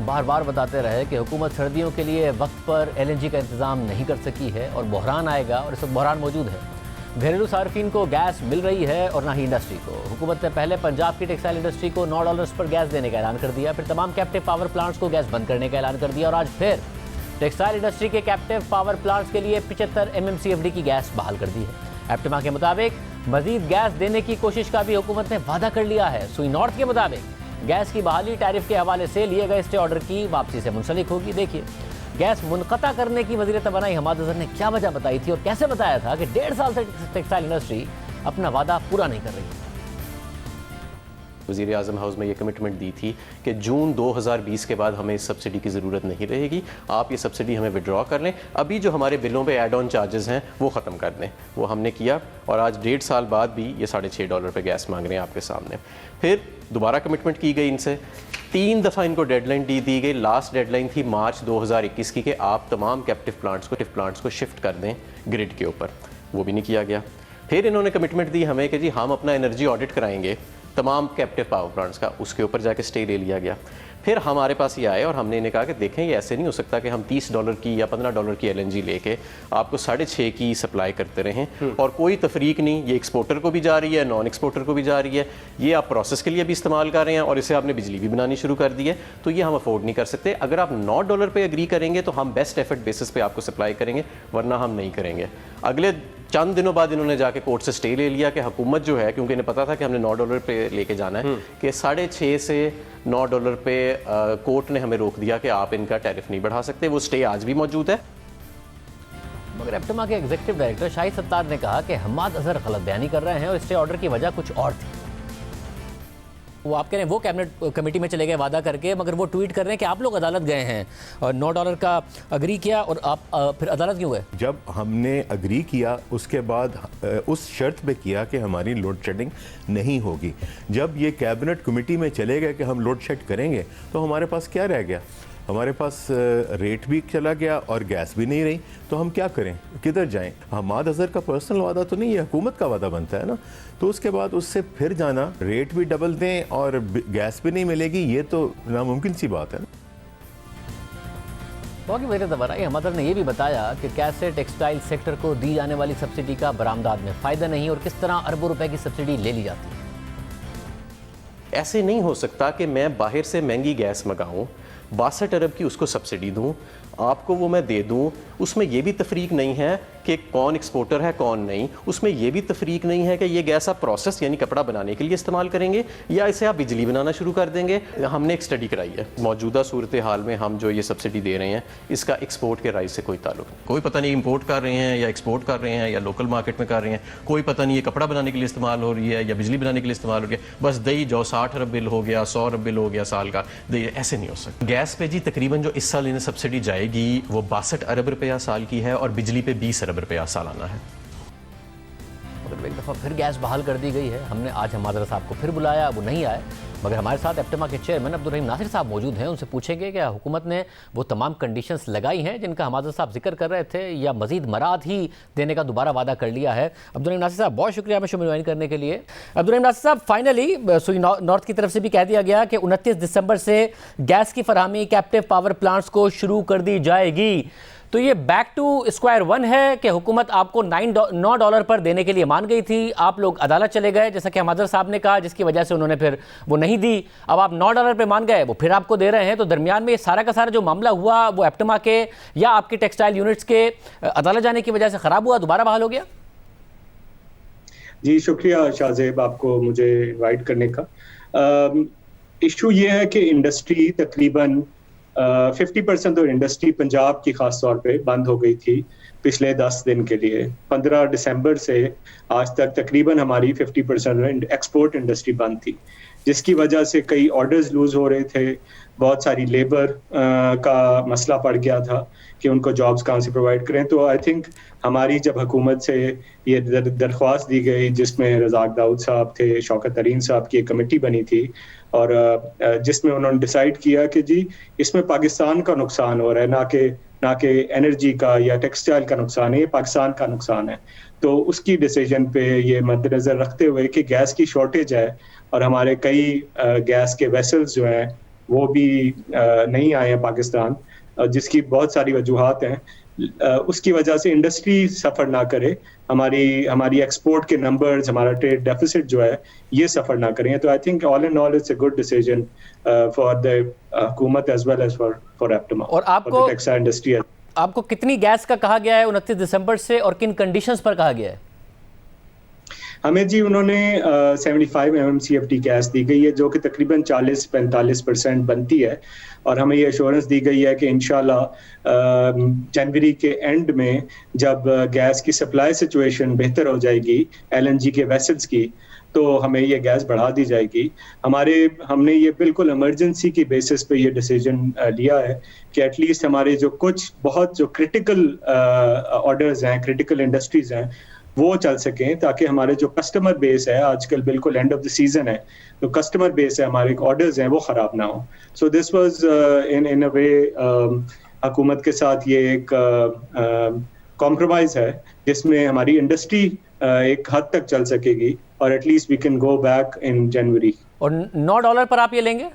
बार बार बताते रहे कि हुकूमत सर्दियों के लिए वक्त पर LNG का इंतज़ाम नहीं कर सकी है और बहरान आएगा, और इस वक्त बहरान मौजूद है। घरेलू सार्फिन को गैस मिल रही है और ना ही इंडस्ट्री को। हुकूमत ने पहले पंजाब की टेक्सटाइल इंडस्ट्री को $9 पर गैस देने का ऐलान कर दिया, फिर तमाम कैप्टिव पावर प्लांट्स को गैस बंद करने का ऐलान कर दिया, और आज फिर टेक्सटाइल इंडस्ट्री के कैप्टिव पावर प्लांट्स के लिए 75 MMCFD की गैस बहाल कर दी है। एप्टिमा के मुताबिक मजीद गैस देने की कोशिश का भी हुकूमत ने वादा कर लिया है। सुई नॉर्थ के मुताबिक गैस की बहाली टैरिफ के हवाले से लिए गए स्टे ऑर्डर की वापसी से मुंसलिक होगी। देखिए, गैस मुनक़ता करने की वज़ीर तवानाई हमाद अज़हर ने क्या वजह बताई थी और कैसे बताया था कि 1.5 साल से टेक्सटाइल इंडस्ट्री अपना वादा पूरा नहीं कर रही है। वज़ीर आज़म हाउस में ये कमिटमेंट दी थी कि जून 2020 के बाद हमें इस सब्सिडी की ज़रूरत नहीं रहेगी, आप ये सब्सिडी हमें विड्रॉ कर लें, अभी जो हमारे बिलों पे ऐड ऑन चार्जेस हैं वो ख़त्म कर दें। वो हमने किया और आज 1.5 साल बाद भी ये $6.5 पे गैस मांग रहे हैं आपके सामने। फिर दोबारा कमिटमेंट की गई इनसे, 3 दफ़ा इनको डेडलाइन दी गई। लास्ट डेडलाइन थी मार्च 2021 की कि आप तमाम कैप्टिव प्लांट्स को शिफ्ट कर दें ग्रिड के ऊपर, वो भी नहीं किया गया। फिर इन्होंने कमिटमेंट दी हमें कि जी हम अपना एनर्जी ऑडिट कराएंगे तमाम कैप्टिव पावर प्लांट्स का, उसके ऊपर जाके स्टे ले लिया गया। फिर हमारे पास ये आए और हमने इन्हें कहा कि देखें ये ऐसे नहीं हो सकता कि हम $30 की या $15 की LNG लेके आपको 6.5 की सप्लाई करते रहें और कोई तफरीक नहीं, ये एक्सपोर्टर को भी जा रही है, नॉन एक्सपोर्टर को भी जा रही है, ये आप प्रोसेस के लिए भी इस्तेमाल कर रहे हैं और इसे आपने बिजली भी बनानी शुरू कर दी है, तो ये हम अफोर्ड नहीं कर सकते। अगर आप $9 पे एग्री करेंगे तो हम बेस्ट एफर्ट बेसिस पे आपको सप्लाई करेंगे, वरना हम नहीं करेंगे। अगले चंद दिनों बाद इन्होंने जाके कोर्ट से स्टे ले लिया कि हुकूमत जो है, क्योंकि इन्हें पता था कि हमने $9 पे लेके जाना है, कि 6.5 से $9 पे कोर्ट ने हमें रोक दिया कि आप इनका टैरिफ नहीं बढ़ा सकते। वो स्टे आज भी मौजूद है। मगर एप्टिमा के एग्जीक्यूटिव डायरेक्टर शाहिद सत्तार ने कहा कि हमाद अजहर गलत बयानी कर रहे हैं और स्टे ऑर्डर की वजह कुछ और थी। वो आप कह रहे हैं वो कैबिनेट कमेटी में चले गए वादा करके, मगर वो ट्वीट कर रहे हैं कि आप लोग अदालत गए हैं और $9 का अग्री किया और आप फिर अदालत क्यों गए? जब हमने अग्री किया उसके बाद उस शर्त पे किया कि हमारी लोड शेडिंग नहीं होगी। जब ये कैबिनेट कमेटी में चले गए कि हम लोड शेड करेंगे तो हमारे पास क्या रह गया? हमारे पास रेट भी चला गया और गैस भी नहीं रही, तो हम क्या करें, किधर जाएं? हमाद अजहर का पर्सनल वादा तो नहीं है, हुकूमत का वादा बनता है ना। तो उसके बाद उससे फिर जाना, रेट भी डबल दें और गैस भी नहीं मिलेगी, ये तो नामुमकिन सी बात है ना। वज़ीर तवानाई हमाद अज़हर ने यह भी बताया कि कैसे टेक्सटाइल सेक्टर को दी जाने वाली सब्सिडी का बरामदात में फ़ायदा नहीं और किस तरह अरबों रुपए की सब्सिडी ले ली जाती है। ऐसे नहीं हो सकता कि मैं बाहर से महंगी गैस मंगाऊं, 62 अरब की उसको सब्सिडी दूं, आपको वो मैं दे दूं, उसमें ये भी तफरीक नहीं है कि कौन एक्सपोर्टर है कौन नहीं, उसमें ये भी तफरीक नहीं है कि ये गैस आप प्रोसेस यानी कपड़ा बनाने के लिए इस्तेमाल करेंगे या इसे आप बिजली बनाना शुरू कर देंगे। हमने एक स्टडी कराई है, मौजूदा सूरत हाल में हम जो ये सब्सिडी दे रहे हैं इसका एक्सपोर्ट के राइस से कोई ताल्लुक नहीं। कोई पता नहीं इम्पोर्ट कर रहे हैं या एक्सपोर्ट कर रहे हैं या लोकल मार्केट में कर रहे हैं, कोई पता नहीं ये कपड़ा बनाने के लिए इस्तेमाल हो रही है या बिजली बनाने के लिए इस्तेमाल हो रही है। बस दही जाओ 60 अरब बिल हो गया, 100 अरब बिल हो गया साल का, ऐसे नहीं हो सकता। गैस पे जी तकरीबन जो इस साल इन्हें सब्सिडी जाएगी वो 62 अरब रुपया साल की है और बिजली पे 20 अरब रुपया सालाना है। मगर एक दफ़ा फिर गैस बहाल कर दी गई है। हमने आज हमाद अज़हर साहब को फिर बुलाया, वो नहीं आए, मगर हमारे साथ एप्टिमा के चेयरमैन अब्दुल रहीम नासिर साहब मौजूद हैं। उनसे पूछेंगे कि हुकूमत ने वो तमाम कंडीशंस लगाई हैं जिनका हमाद अज़हर साहब जिक्र कर रहे थे या मजीद मराद ही देने का दोबारा वादा कर लिया है। अब्दुल रहीम नासिर साहब बहुत शुक्रिया हमें शो में ज्वाइन करने के लिए। अब्दुल रहीम नासिर साहब, फाइनली सुई नॉर्थ की तरफ से भी कह दिया गया कि 29 दिसंबर से गैस की फरहमी कैप्टिव पावर प्लांट्स को शुरू कर दी जाएगी, तो ये बैक टू स्क्वायर वन है कि हुकूमत आपको $9 पर देने के लिए मान गई थी, आप लोग अदालत चले गए जैसा कि हमाद साहब ने कहा, जिसकी वजह से उन्होंने फिर वो नहीं दी, अब आप $9 पे मान गए, वो फिर आपको दे रहे हैं, तो दरमियान में ये सारा का सारा जो मामला हुआ वो एप्टिमा के या आपके टेक्सटाइल यूनिट्स के अदालत जाने की वजह से ख़राब हुआ, दोबारा बहाल हो गया? जी शुक्रिया शाहजेब आपको मुझे इनवाइट करने का। इशू ये है कि इंडस्ट्री तकरीबन 50% तो इंडस्ट्री पंजाब की खास तौर पे बंद हो गई थी पिछले 10 दिन के लिए। 15 दिसंबर से आज तक तकरीबन हमारी 50% एक्सपोर्ट इंडस्ट्री बंद थी, जिसकी वजह से कई ऑर्डर्स लूज हो रहे थे, बहुत सारी लेबर का मसला पड़ गया था कि उनको जॉब्स कहाँ से प्रोवाइड करें। तो आई थिंक हमारी जब हुकूमत से ये दरख्वास्त दी गई जिसमें रज़ाक दाऊद साहब थे, शौकत तरीन साहब की एक कमेटी बनी थी और जिसमें उन्होंने डिसाइड किया कि जी इसमें पाकिस्तान का नुकसान हो रहा है, ना कि एनर्जी का या टेक्सटाइल का नुकसान है, ये पाकिस्तान का नुकसान है। तो उसकी डिसीजन पे ये मद्देनजर रखते हुए कि गैस की शॉर्टेज है और हमारे कई गैस के वेसल्स जो हैं वो भी नहीं आए हैं पाकिस्तान, जिसकी बहुत सारी वजूहात हैं। उसकी वजह से इंडस्ट्री सफ़र ना करे, हमारी एक्सपोर्ट के नंबर्स, हमारा ट्रेड डेफिसिट जो है ये सफ़र ना करें। तो I think all in all it's a good decision for the हुकूमत as well as for APTMA और आपको टेक्सटाइल इंडस्ट्री। आपको कितनी गैस का कहा गया है 29 दिसंबर से, और किन कंडीशंस पर कहा गया है? हमें जी उन्होंने 75 MMCFD गैस दी गई है, जो कि तकरीबन 40-45% बनती है, और हमें ये एश्योरेंस दी गई है कि इंशाल्लाह जनवरी के एंड में जब गैस की सप्लाई सिचुएशन बेहतर हो जाएगी LNG के वेसल्स की, तो हमें ये गैस बढ़ा दी जाएगी। हमने ये बिल्कुल इमरजेंसी की बेसिस पे ये डिसीजन लिया है कि एटलीस्ट हमारे जो कुछ बहुत जो क्रिटिकल ऑर्डर्स हैं, क्रिटिकल इंडस्ट्रीज हैं, वो चल सकें, ताकि हमारे जो कस्टमर बेस है, आजकल बिल्कुल एंड ऑफ द सीजन है, तो कस्टमर बेस है, हमारे ऑर्डर्स हैं, वो खराब ना हो। सो दिस वाज इन अ वे हुकूमत के साथ ये एक कॉम्प्रोमाइज है, जिसमें हमारी इंडस्ट्री एक हद तक चल सकेगी, और at least we can go back in January. और $9 पर आप ये लेंगे?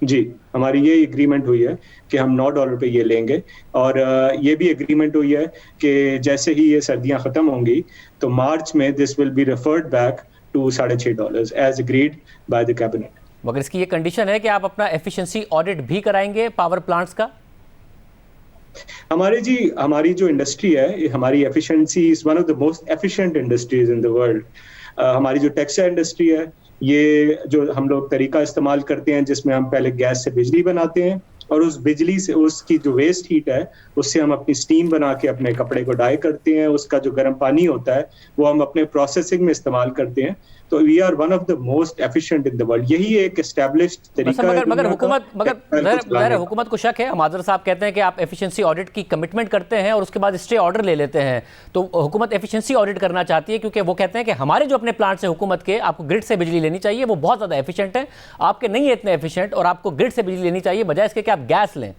जी, हमारी ये एग्रीमेंट हुई है कि हम $9 पे ये लेंगे, और ये भी एग्रीमेंट हुई है कि जैसे ही ये सर्दियां खत्म होंगी तो मार्च में this will be referred back to $6.5 as agreed by the cabinet. मगर इसकी ये कंडीशन है कि आप अपना एफिशिएंसी ऑडिट भी कराएंगे पावर प्लांट्स का? हमारी जो इंडस्ट्री है, हमारी efficiency is one of the most efficient industries in the world. हमारी जो टेक्सटाइल इंडस्ट्री है, ये जो हम लोग तरीका इस्तेमाल करते हैं, जिसमें हम पहले गैस से बिजली बनाते हैं, और उस बिजली से, उसकी जो वेस्ट हीट है, उससे हम अपनी स्टीम बना के अपने कपड़े को डाई करते हैं। उसका जो गर्म पानी होता है वो हम अपने प्रोसेसिंग में इस्तेमाल करते हैं। तो we are one of the most efficient in the world. यही एक एस्टैब्लिश्ड तरीका है। मगर हुकूमत को शक है, हमादर साहब कहते हैं कि आप एफिशिएंसी ऑडिट की कमिटमेंट करते हैं और उसके बाद स्टे ऑर्डर ले लेते हैं। तो हुकूमत एफिशिएंसी ऑडिट करना चाहती है, क्योंकि वो कहते हैं कि हमारे जो अपने प्लांट्स हैं हुकूमत के, आपको ग्रिड से बिजली लेनी चाहिए, वो बहुत ज़्यादा एफिशिएंट है, आपके नहीं है इतने एफिशिएंट, और आपको ग्रिड से बिजली लेनी चाहिए बजाय इसके कि आप गैस लें।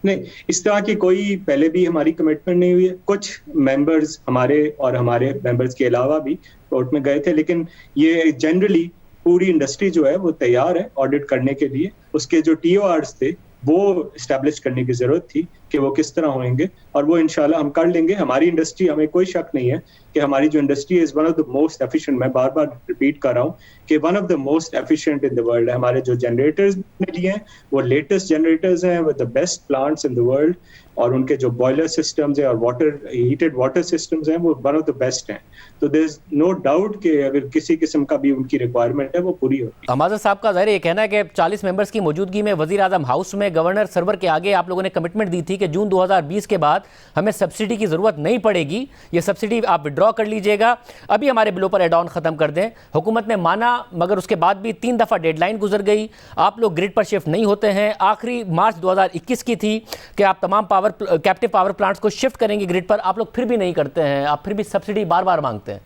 नहीं, इस तरह की कोई पहले भी हमारी कमिटमेंट नहीं हुई है। कुछ मेंबर्स हमारे और हमारे मेंबर्स के अलावा भी कोर्ट में गए थे, लेकिन ये जनरली पूरी इंडस्ट्री जो है वो तैयार है ऑडिट करने के लिए। उसके जो TORs थे वो इस्टेब्लिश करने की जरूरत थी कि वो किस तरह होंगे, और वो इंशाल्लाह हम कर लेंगे। हमारी इंडस्ट्री, हमें कोई शक नहीं है कि हमारी जो industry is one of the most efficient, मैं बार बार रिपीट कर रहा हूँ कि one of the most efficient in the world है। हमारे जो जनरेटर्स लिए हैं वो लेटेस्ट जनरेटर्स हैं with the best plants in the world, और उनके जो बॉयलर सिस्टम्स हैं और हीटेड वाटर सिस्टम्स हैं वो वन ऑफ द बेस्ट हैं। तो देयर इज नो डाउट कि अगर किसी किस्म का भी उनकी रिक्वायरमेंट है वो पूरी होगी। हमादर साहब का ज़ाहिर ये कहना है कि 40 मेंबर्स की मौजूदगी में वज़ीर आज़म हाउस में गवर्नर सरवर के आगे आप लोगों ने कमिटमेंट दी थी कि जून 2020 के बाद हमें सब्सिडी की ज़रूरत नहीं पड़ेगी, ये सब्सिडी आप विड्रॉ कर लीजिएगा, अभी हमारे बिलों पर एड ऑन ख़त्म कर दें। हुकूमत ने माना, मगर उसके बाद भी 3 दफ़ा डेडलाइन गुजर गई, आप लोग ग्रिड पर शिफ्ट नहीं होते हैं। आखिरी मार्च 2021 की थी कि आप तमाम कैप्टिव पावर प्लांट्स को शिफ्ट करेंगे ग्रिड पर, आप लोग फिर भी नहीं करते हैं, आप फिर भी सब्सिडी बार बार मांगते हैं।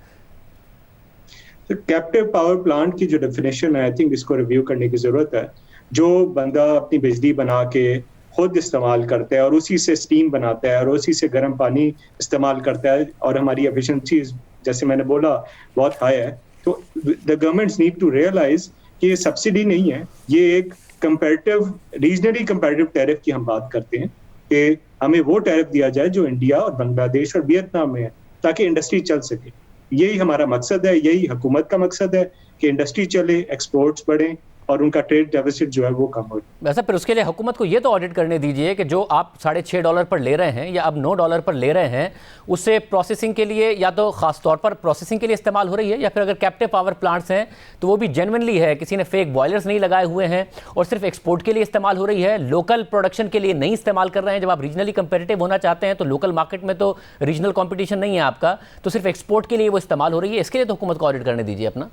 तो कैप्टिव पावर प्लांट की जो डेफिनेशन है, आई थिंक इसको रिव्यू करने की जरूरत है। जो बंदा अपनी बिजली बना के खुद इस्तेमाल करता है और उसी से स्टीम बनाता है और उसी से गर्म पानी इस्तेमाल करता है, और हमारी एफिशिएंसी जैसे मैंने बोला बहुत हाई है, तो the governments need to realise कि ये सब्सिडी नहीं है, ये एक कंपैरेटिव, रीजनली कंपैरेटिव टैरिफ की हम बात करते हैं कि हमें वो टैरिफ दिया जाए जो इंडिया और बांग्लादेश और वियतनाम में है, ताकि इंडस्ट्री चल सके। यही हमारा मकसद है, यही हुकूमत का मकसद है कि इंडस्ट्री चले, एक्सपोर्ट्स बढ़े और उनका ट्रेड डेफिसिट जो है वो कम हो। वैसे फिर उसके लिए हुकूमत को ये तो ऑडिट करने दीजिए कि जो आप $6.5 पर ले रहे हैं या अब $9 पर ले रहे हैं, उससे प्रोसेसिंग के लिए या तो ख़ास तौर पर प्रोसेसिंग के लिए इस्तेमाल हो रही है, या फिर अगर कैप्टिव पावर प्लांट्स हैं तो वो भी जेन्युइनली है, किसी ने फेक बॉयलर्स नहीं लगाए हुए हैं और सिर्फ एक्सपोर्ट के लिए इस्तेमाल हो रही है, लोकल प्रोडक्शन के लिए नहीं इस्तेमाल कर रहे हैं। जब आप रीजनली कंपेटिटिव होना चाहते हैं तो लोकल मार्केट में तो रीजनल कॉम्पिटिशन नहीं है आपका, तो सिर्फ एक्सपोर्ट के लिए वो इस्तेमाल हो रही है। इसके लिए तो हुकूमत को ऑडिट करने दीजिए अपना।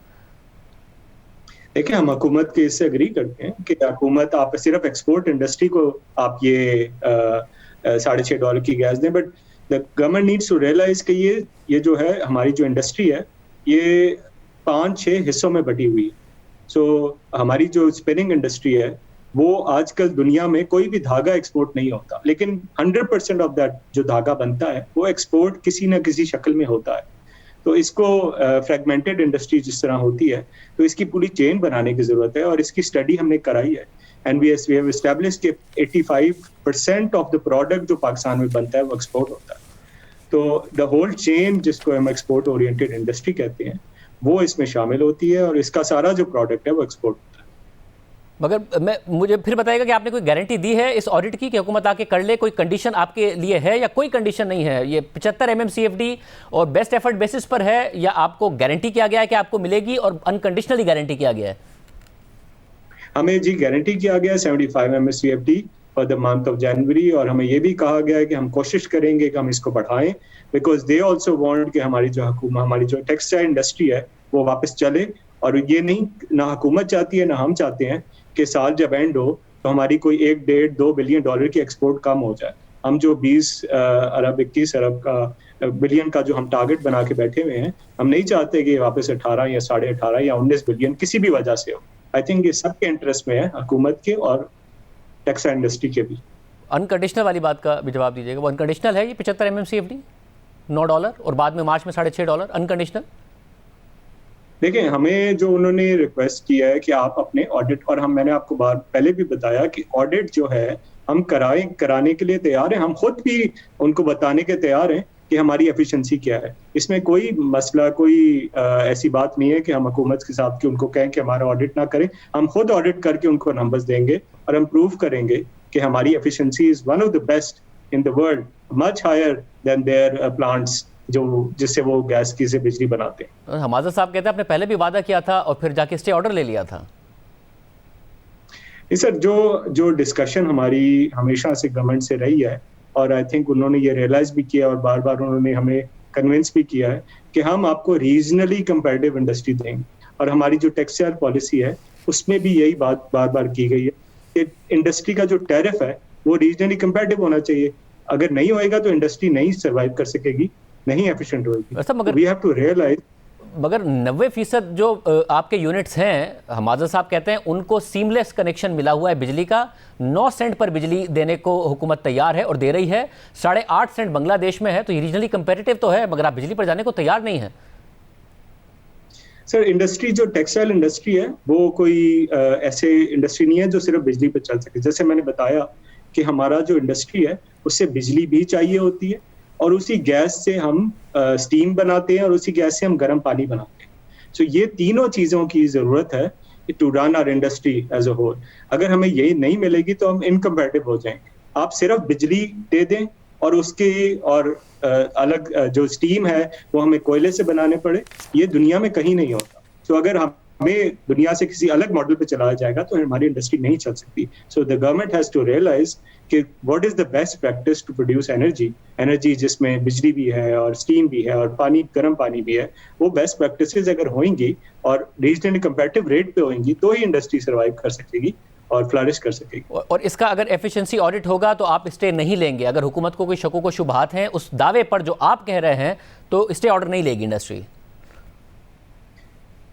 देखिए, हम हुकूमत के इससे एग्री करते हैं कि हुकूमत, आप सिर्फ एक्सपोर्ट इंडस्ट्री को आप ये $6.5 की गैस दें, but the government needs to realise कि ये जो है हमारी जो इंडस्ट्री है ये 5-6 हिस्सों में बटी हुई है। सो हमारी जो स्पिनिंग इंडस्ट्री है वो आजकल दुनिया में कोई भी धागा एक्सपोर्ट नहीं होता, लेकिन 100% ऑफ दैट जो धागा बनता है वो एक्सपोर्ट किसी न किसी शक्ल में होता है। तो इसको फ्रेगमेंटेड इंडस्ट्री जिस तरह होती है, तो इसकी पूरी चेन बनाने की जरूरत है, और इसकी स्टडी हमने कराई है। एंड वी हैव एस्टैब्लिश्ड कि 85% ऑफ द प्रोडक्ट जो पाकिस्तान में बनता है वो एक्सपोर्ट होता है। तो द होल चेन, जिसको हम एक्सपोर्ट ओरिएंटेड इंडस्ट्री कहते हैं, वो इसमें शामिल होती है, और इसका सारा जो प्रोडक्ट है वो एक्सपोर्ट होता है। मगर मुझे फिर बताइएगा कि आपने कोई गारंटी दी है इस ऑडिट की कि हुकूमत आके कर ले? कोई कंडीशन आपके लिए है या कोई कंडीशन नहीं है? ये 75 MMCFD और बेस्ट एफर्ट बेसिस पर है, या आपको गारंटी किया गया है कि आपको मिलेगी और अनकंडीशनली गारंटी किया गया है? हमें जी गारंटी किया गया 75 MMCFD for the month of January, और हमें ये भी कहा गया है कि हम कोशिश करेंगे कि हम इसको बढ़ाएं, बिकॉज दे आल्सो वांट कि हमारी जो टेक्सटाइल इंडस्ट्री है वो वापस चले। और ये नहीं, ना हुकूमत चाहती है ना हम चाहते हैं कि साल जब एंड हो तो हमारी कोई 1-1.5-2 बिलियन डॉलर की एक्सपोर्ट कम हो जाए। हम जो 20 अरब 21 अरब का बिलियन का जो हम टारगेट बना के बैठे हुए हैं, हम नहीं चाहते कि वापस 18 या 18.5 या 19 बिलियन किसी भी वजह से हो। आई थिंक ये सबके इंटरेस्ट में है, हुकूमत के और टेक्सटाइल इंडस्ट्री के भी। अनकंडीशनल वाली बात का भी जवाब दीजिएगा, वो अनकंडीशनल है ये 75 MMCFD $9 और बाद में मार्च में $6.5 अनकंडीशनल? देखिए, हमें जो उन्होंने रिक्वेस्ट किया है कि आप अपने ऑडिट, और मैंने आपको पहले भी बताया कि ऑडिट जो है हम कराने के लिए तैयार हैं। हम खुद भी उनको बताने के तैयार हैं कि हमारी एफिशिएंसी क्या है। इसमें कोई मसला, कोई ऐसी बात नहीं है कि हम हुकूमत के साथ कि उनको कहें कि हमारा ऑडिट ना करें। हम खुद ऑडिट करके उनको नंबर्स देंगे और हम प्रूव करेंगे कि हमारी efficiency is one of the best in the world, much higher than their plants जो जिससे वो गैस की से बिजली बनाते हैं। हमाजा साहब कहते हैं आपने पहले भी वादा किया था और फिर जाके स्टे ऑर्डर ले लिया था। सर, जो डिस्कशन हमारी हमेशा से गवर्नमेंट से रही है, और आई थिंक उन्होंने ये रियलाइज भी किया और बार बार उन्होंने हमें कन्विंस भी किया है कि हम आपको रीजनली कंपैरेटिव इंडस्ट्री देंगे। और हमारी जो टेक्सटाइल पॉलिसी है उसमें भी यही बात बार बार की गई है कि इंडस्ट्री का जो टैरिफ है वो रीजनली कंपैरेटिव होना चाहिए। अगर नहीं होएगा तो इंडस्ट्री नहीं सर्वाइव कर सकेगी, नहीं एफिशिएंट होगी। मगर वी हैव टू रियलाइज, मगर 90% जो आपके यूनिट्स हैं, हमाजा साहब कहते हैं उनको सीमलेस कनेक्शन मिला हुआ है बिजली का। 9 सेंट पर बिजली देने को हुकूमत तैयार है और दे रही है। 8.5 सेंट बांग्लादेश में है, तो ये रीजनली कंपेरेटिव तो है, मगर आप बिजली पर जाने को तैयार नहीं है। सर, इंडस्ट्री जो टेक्सटाइल इंडस्ट्री है वो कोई ऐसे इंडस्ट्री नहीं है जो सिर्फ बिजली पर चल सके। जैसे मैंने बताया कि हमारा जो इंडस्ट्री है उससे बिजली भी चाहिए होती है, और उसी गैस से हम स्टीम बनाते हैं, और उसी गैस से हम गर्म पानी बनाते हैं। सो ये तीनों चीज़ों की ज़रूरत है to run our industry as a whole. अगर हमें यही नहीं मिलेगी तो हम इनकम्पैरेटिव हो जाएंगे। आप सिर्फ बिजली दे दें और उसके अलग जो स्टीम है वो हमें कोयले से बनाने पड़े, ये दुनिया में कहीं नहीं होता। सो अगर हमें दुनिया से किसी अलग मॉडल पे चलाया जाएगा तो हमारी इंडस्ट्री नहीं चल सकती। So the government has to realise कि what is the best practice to produce energy जिसमें बिजली भी है और स्टीम भी है और गर्म पानी भी है। वो बेस्ट प्रैक्टिसेस अगर होंगी और रीजनली कंपैरेटिव रेट पे होंगी तो ही इंडस्ट्री सर्वाइव कर सकेगी और फ्लरिश कर सकेगी। और इसका अगर एफिशिएंसी ऑडिट होगा तो आप स्टे नहीं लेंगे? अगर हुकूमत को कोई शकों को शुबहात हैं उस दावे पर जो आप कह रहे हैं, तो स्टे ऑर्डर नहीं लेगी इंडस्ट्री?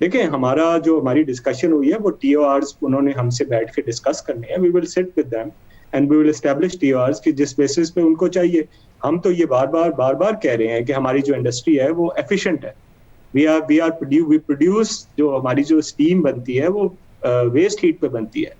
देखिए, हमारी डिस्कशन हुई है वो टीओआरस उन्होंने हमसे बैठ के डिस्कस करने हैं। We will sit with them and we will establish TORs कि जिस बेसिस पे उनको चाहिए। हम तो ये बार बार कह रहे हैं कि हमारी जो इंडस्ट्री है वो एफिशिएंट है। वी प्रोड्यूस जो हमारी जो स्टीम बनती है वो वेस्ट हीट पे बनती है।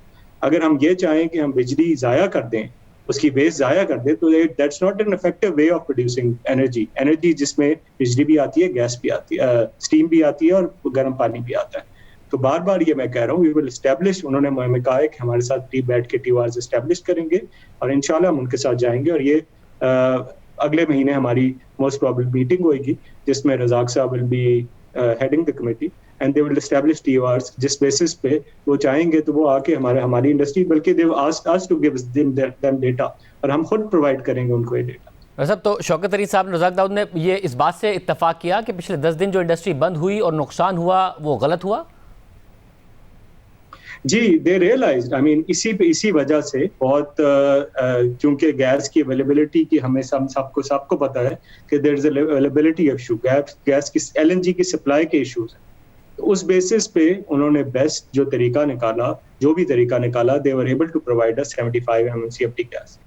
अगर हम ये चाहें कि हम बिजली जाया कर दें, उसकी वेस्ट जाया कर दें, तो that's not an effective way of producing energy जिसमें बिजली भी आती है, गैस भी आती है, स्टीम भी आती है और गर्म पानी भी आता है। तो बार बार ये मैं कह रहा हूँ, वी विल एस्टैब्लिश, उन्होंने हमें कहा है कि हमारे साथ बैठ के टीओआरस एस्टैब्लिश करेंगे और इंशाल्लाह हम उनके साथ जाएंगे। और ये अगले महीने हमारी मोस्ट प्रोबेबल मीटिंग होगी जिसमें Razak sahab will be heading the committee and they will establish TORs. जिस बेसिस पे वो चाहेंगे तो वो आके हमारी इंडस्ट्री, बल्कि they asked us to give them data, और हम खुद प्रोवाइड करेंगे उनको ये डेटा। सब तो शौकत अली साहब, रज़ाक दाऊद ने ये इस बात से इत्तफाक किया कि पिछले 10 दिन जो इंडस्ट्री बंद हुई और नुकसान हुआ वो गलत हुआ। जी, दे रियलाइज्ड, आई मीन इसी वजह से बहुत क्योंकि गैस की अवेलेबिलिटी की हमें सबको पता है कि there is availability issue, gas की LNG की सप्लाई के इश्यूज हैं। तो उस बेसिस पे उन्होंने बेस्ट जो भी तरीका निकाला, they were able to provide us 75 MMCFD gas.